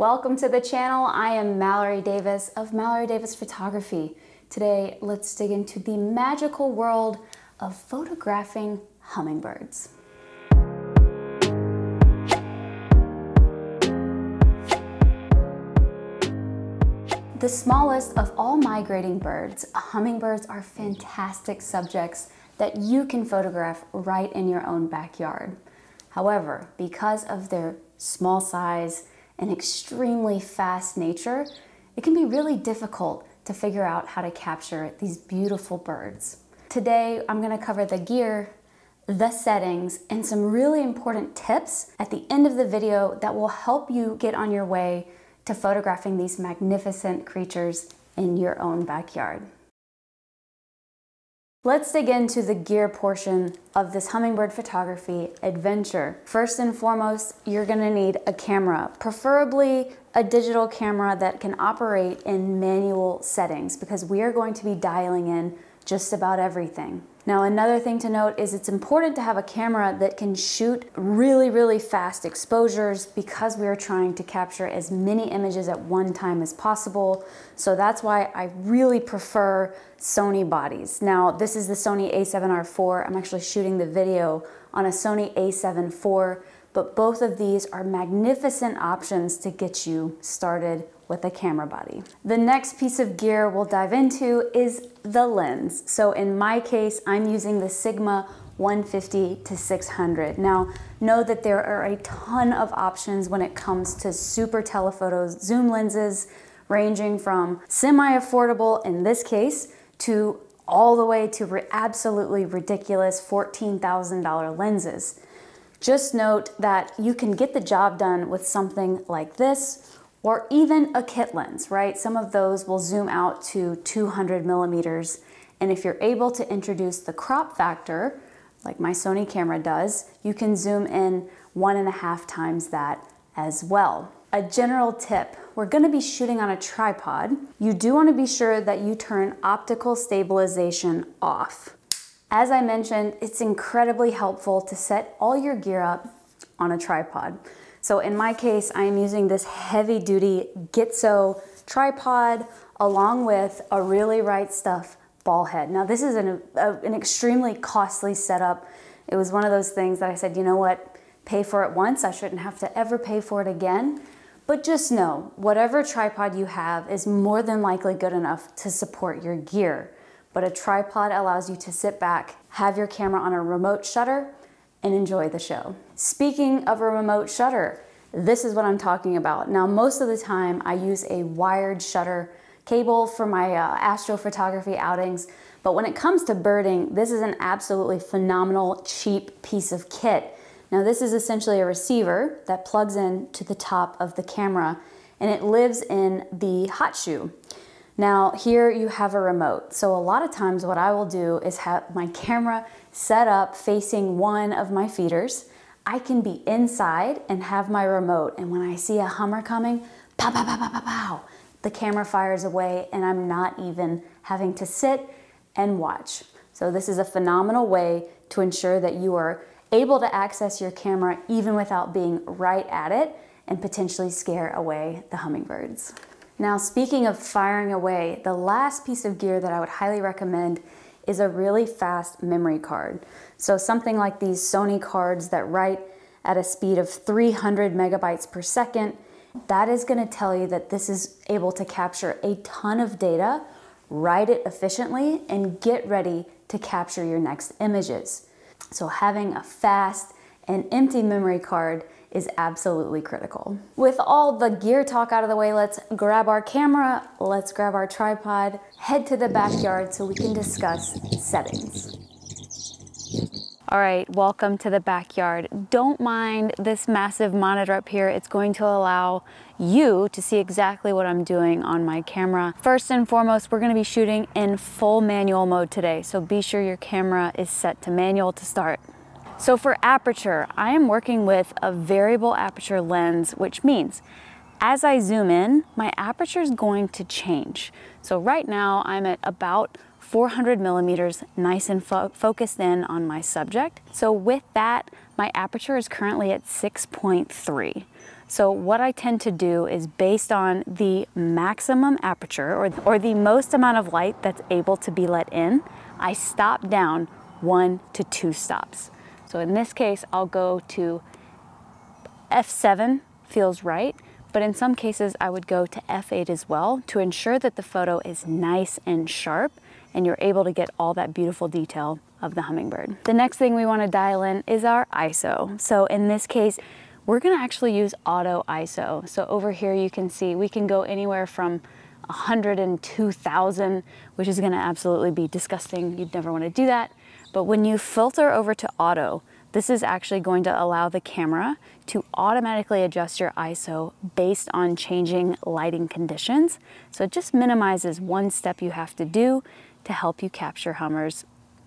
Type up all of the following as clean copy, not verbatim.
Welcome to the channel. I am Mallory Davis of Mallory Davis Photography. Today, let's dig into the magical world of photographing hummingbirds. The smallest of all migrating birds, hummingbirds are fantastic subjects that you can photograph right in your own backyard. However, because of their small size and extremely fast nature, it can be really difficult to figure out how to capture these beautiful birds. Today, I'm going to cover the gear, the settings, and some really important tips at the end of the video that will help you get on your way to photographing these magnificent creatures in your own backyard. Let's dig into the gear portion of this hummingbird photography adventure. First and foremost, you're gonna need a camera, preferably a digital camera that can operate in manual settings because we are going to be dialing in just about everything. Now, another thing to note is it's important to have a camera that can shoot really fast exposures because we are trying to capture as many images at one time as possible. So that's why I really prefer Sony bodies. Now, this is the Sony a7R IV. I'm actually shooting the video on a Sony a7 IV, but both of these are magnificent options to get you started with a camera body. The next piece of gear we'll dive into is the lens. So in my case, I'm using the Sigma 150 to 600. Now, know that there are a ton of options when it comes to super telephoto zoom lenses, ranging from semi-affordable in this case to all the way to absolutely ridiculous $14,000 lenses. Just note that you can get the job done with something like this, or even a kit lens, right? Some of those will zoom out to 200 millimeters. And if you're able to introduce the crop factor, like my Sony camera does, you can zoom in 1.5 times that as well. A general tip, we're gonna be shooting on a tripod. You do wanna be sure that you turn optical stabilization off. As I mentioned, it's incredibly helpful to set all your gear up on a tripod. So in my case, I am using this heavy duty Gitzo tripod along with a Really Right Stuff ball head. Now this is an extremely costly setup. It was one of those things that I said, you know what, pay for it once, I shouldn't have to ever pay for it again. But just know, whatever tripod you have is more than likely good enough to support your gear. But a tripod allows you to sit back, have your camera on a remote shutter, and enjoy the show. Speaking of a remote shutter, this is what I'm talking about. Now, most of the time I use a wired shutter cable for my astrophotography outings, but when it comes to birding, this is an absolutely phenomenal, cheap piece of kit. Now, this is essentially a receiver that plugs in to the top of the camera, and it lives in the hot shoe. Now, here you have a remote. So a lot of times what I will do is have my camera set up facing one of my feeders. I can be inside and have my remote, and when I see a hummer coming, pow, pow, pow, pow, pow, pow, the camera fires away and I'm not even having to sit and watch. So this is a phenomenal way to ensure that you are able to access your camera even without being right at it and potentially scare away the hummingbirds. Now, speaking of firing away, the last piece of gear that I would highly recommend is a really fast memory card. So something like these Sony cards that write at a speed of 300 megabytes per second, that is gonna tell you that this is able to capture a ton of data, write it efficiently, and get ready to capture your next images. So having a fast and empty memory card is absolutely critical. With all the gear talk out of the way, let's grab our camera, let's grab our tripod, head to the backyard so we can discuss settings. All right, welcome to the backyard. Don't mind this massive monitor up here. It's going to allow you to see exactly what I'm doing on my camera. First and foremost, we're gonna be shooting in full manual mode today, so be sure your camera is set to manual to start. So for aperture, I am working with a variable aperture lens, which means as I zoom in, my aperture is going to change. So right now I'm at about 400 millimeters, nice and focused in on my subject. So with that, my aperture is currently at 6.3. So what I tend to do is based on the maximum aperture or the most amount of light that's able to be let in, I stop down 1 to 2 stops. So in this case, I'll go to f7, feels right, but in some cases I would go to f8 as well to ensure that the photo is nice and sharp and you're able to get all that beautiful detail of the hummingbird. The next thing we want to dial in is our ISO. So in this case, we're going to actually use auto ISO. So over here you can see we can go anywhere from 102,000, which is going to absolutely be disgusting. You'd never want to do that. But when you filter over to auto, this is actually going to allow the camera to automatically adjust your ISO based on changing lighting conditions. So it just minimizes one step you have to do to help you capture hummers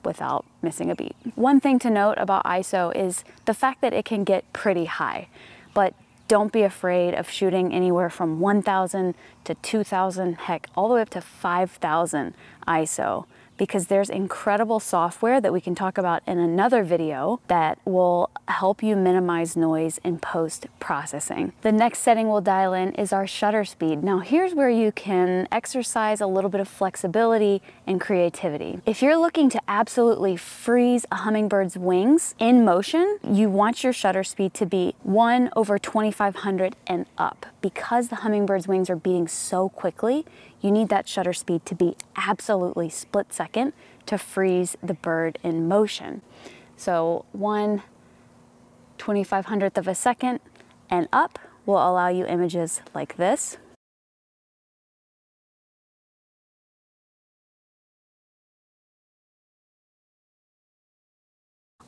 without missing a beat. One thing to note about ISO is the fact that it can get pretty high, but don't be afraid of shooting anywhere from 1,000 to 2,000, heck, all the way up to 5,000 ISO, because there's incredible software that we can talk about in another video that will help you minimize noise in post-processing. The next setting we'll dial in is our shutter speed. Now here's where you can exercise a little bit of flexibility and creativity. If you're looking to absolutely freeze a hummingbird's wings in motion, you want your shutter speed to be 1/2500 and up. Because the hummingbird's wings are beating so quickly, you need that shutter speed to be absolutely split second to freeze the bird in motion. So 1/2500th of a second and up will allow you images like this.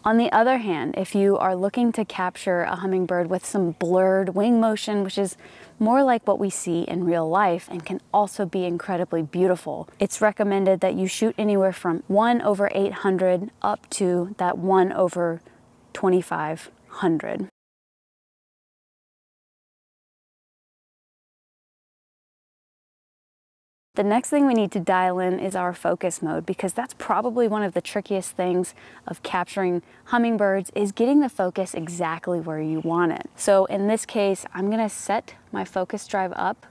On the other hand, if you are looking to capture a hummingbird with some blurred wing motion, which is more like what we see in real life and can also be incredibly beautiful, it's recommended that you shoot anywhere from 1/800 up to that 1/2500. The next thing we need to dial in is our focus mode, because that's probably one of the trickiest things of capturing hummingbirds, is getting the focus exactly where you want it. So in this case, I'm gonna set my focus drive up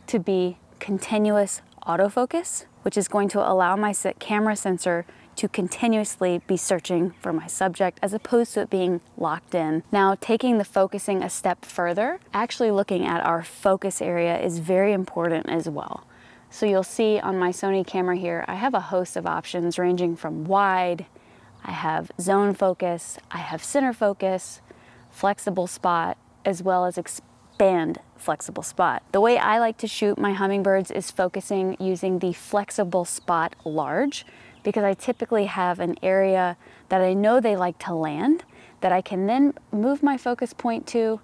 to be continuous autofocus, which is going to allow my camera sensor to continuously be searching for my subject as opposed to it being locked in. Now, taking the focusing a step further, actually looking at our focus area is very important as well. So you'll see on my Sony camera here, I have a host of options ranging from wide, I have zone focus, I have center focus, flexible spot, as well as expand flexible spot. The way I like to shoot my hummingbirds is focusing using the flexible spot large, because I typically have an area that I know they like to land that I can then move my focus point to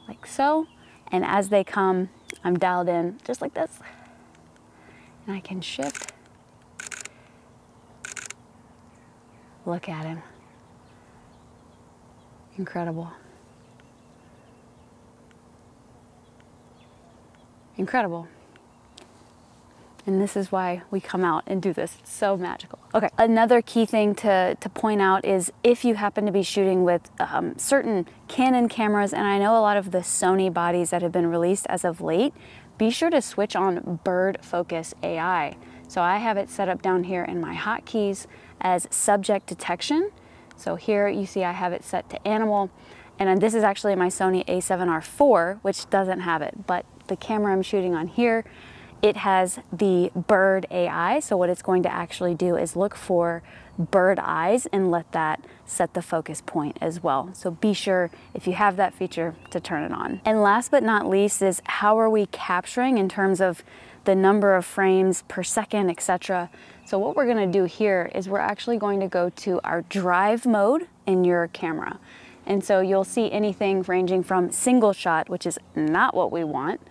like so. And as they come, I'm dialed in just like this. And I can shift. Look at him. Incredible. Incredible. And this is why we come out and do this. It's so magical. Okay, another key thing to point out is if you happen to be shooting with certain Canon cameras, and I know a lot of the Sony bodies that have been released as of late, be sure to switch on Bird Focus AI. So I have it set up down here in my hotkeys as subject detection. So here you see I have it set to animal, and this is actually my Sony a7R IV, which doesn't have it, but the camera I'm shooting on here, it has the bird AI. So what it's going to actually do is look for bird eyes and let that set the focus point as well. So be sure, if you have that feature, to turn it on. And last but not least is how are we capturing in terms of the number of frames per second, etc. So what we're gonna do here is we're actually going to go to our drive mode in your camera. And so you'll see anything ranging from single shot, which is not what we want.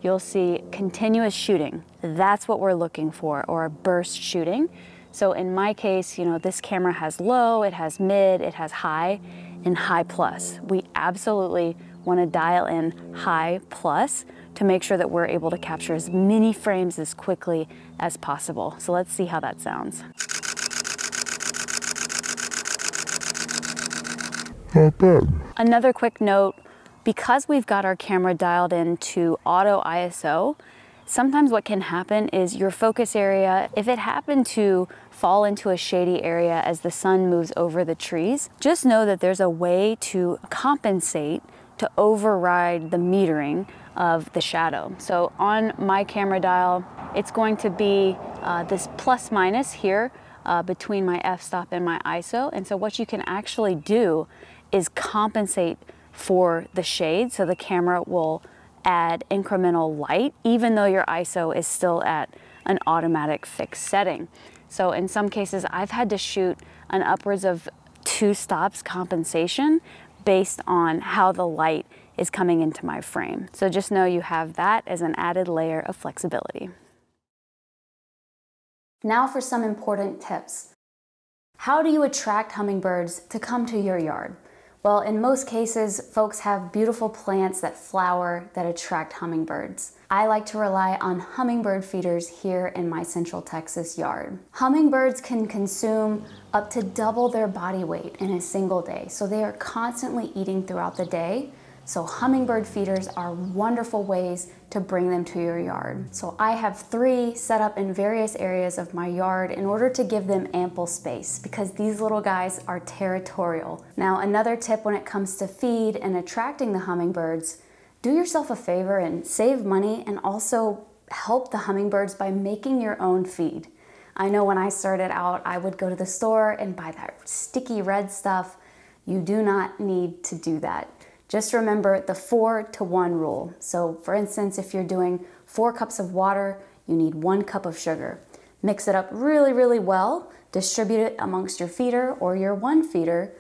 You'll see continuous shooting. That's what we're looking for, or burst shooting. So in my case, you know, this camera has low, it has mid, it has high, and high plus. We absolutely want to dial in high plus to make sure that we're able to capture as many frames as quickly as possible. So let's see how that sounds. Not bad. Another quick note, Because we've got our camera dialed into auto ISO, sometimes what can happen is your focus area, if it happened to fall into a shady area as the sun moves over the trees, just know that there's a way to compensate to override the metering of the shadow. So on my camera dial, it's going to be this plus minus here between my f-stop and my ISO. And so what you can actually do is compensate for the shade, so the camera will add incremental light even though your ISO is still at an automatic fixed setting. So in some cases I've had to shoot an upwards of 2 stops compensation based on how the light is coming into my frame. So just know you have that as an added layer of flexibility. Now for some important tips. How do you attract hummingbirds to come to your yard? Well, in most cases, folks have beautiful plants that flower that attract hummingbirds. I like to rely on hummingbird feeders here in my Central Texas yard. Hummingbirds can consume up to double their body weight in a single day, so they are constantly eating throughout the day. So hummingbird feeders are wonderful ways to bring them to your yard. So I have 3 set up in various areas of my yard in order to give them ample space because these little guys are territorial. Now another tip when it comes to feed and attracting the hummingbirds, do yourself a favor and save money and also help the hummingbirds by making your own feed. I know when I started out, I would go to the store and buy that sticky red stuff. You do not need to do that. Just remember the 4-to-1 rule. So for instance, if you're doing 4 cups of water, you need 1 cup of sugar. Mix it up really, really well, distribute it amongst your feeder or your 1 feeder,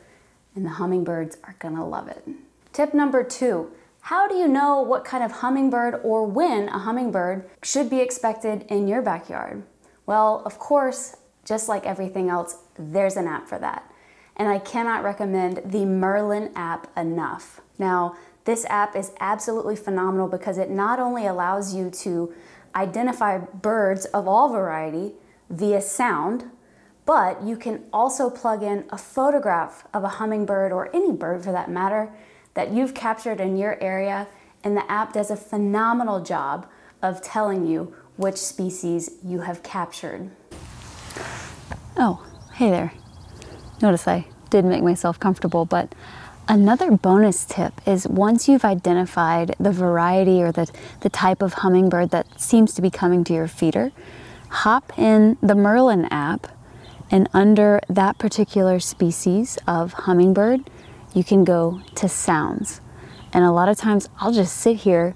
and the hummingbirds are gonna love it. Tip number 2, how do you know what kind of hummingbird or when a hummingbird should be expected in your backyard? Well, of course, just like everything else, there's an app for that. And I cannot recommend the Merlin app enough. Now, this app is absolutely phenomenal because it not only allows you to identify birds of all variety via sound, but you can also plug in a photograph of a hummingbird or any bird for that matter that you've captured in your area, and the app does a phenomenal job of telling you which species you have captured. Oh, hey there. Notice I did make myself comfortable, but another bonus tip is once you've identified the variety or the type of hummingbird that seems to be coming to your feeder, hop in the Merlin app, and under that particular species of hummingbird, you can go to sounds. And a lot of times I'll just sit here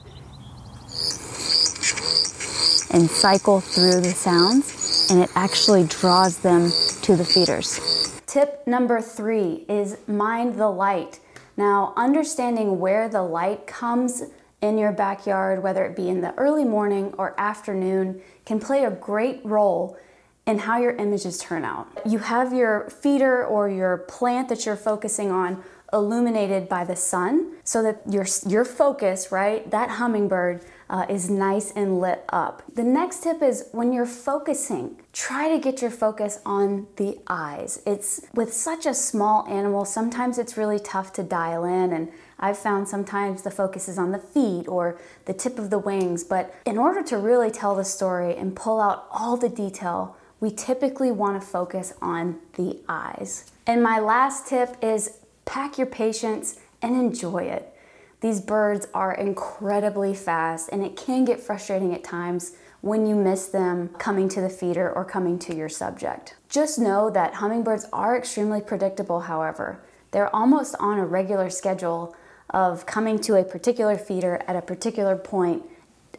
and cycle through the sounds, and it actually draws them to the feeders. Tip number 3 is mind the light. Now, understanding where the light comes in your backyard, whether it be in the early morning or afternoon, can play a great role in how your images turn out. You have your feeder or your plant that you're focusing on illuminated by the sun so that your focus, right, that hummingbird is nice and lit up. The next tip is when you're focusing, try to get your focus on the eyes. It's with such a small animal, sometimes it's really tough to dial in, and I've found sometimes the focus is on the feet or the tip of the wings, but in order to really tell the story and pull out all the detail, we typically want to focus on the eyes. And my last tip is pack your patience and enjoy it. These birds are incredibly fast, and it can get frustrating at times when you miss them coming to the feeder or coming to your subject. Just know that hummingbirds are extremely predictable, however. They're almost on a regular schedule of coming to a particular feeder at a particular point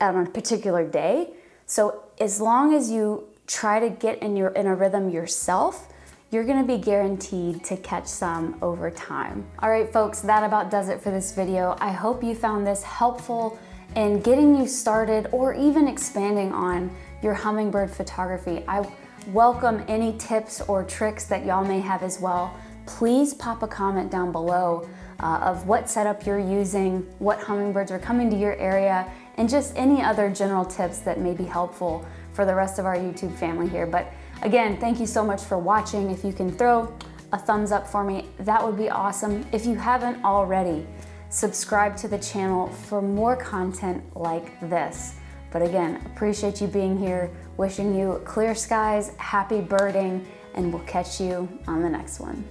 on a particular day. So as long as you try to get in a rhythm yourself, you're gonna be guaranteed to catch some over time. All right, folks, that about does it for this video. I hope you found this helpful in getting you started or even expanding on your hummingbird photography. I welcome any tips or tricks that y'all may have as well. Please pop a comment down below of what setup you're using, what hummingbirds are coming to your area, and just any other general tips that may be helpful for the rest of our YouTube family here. But again, thank you so much for watching. If you can throw a thumbs up for me, that would be awesome. If you haven't already, subscribe to the channel for more content like this. But again, appreciate you being here, wishing you clear skies, happy birding, and we'll catch you on the next one.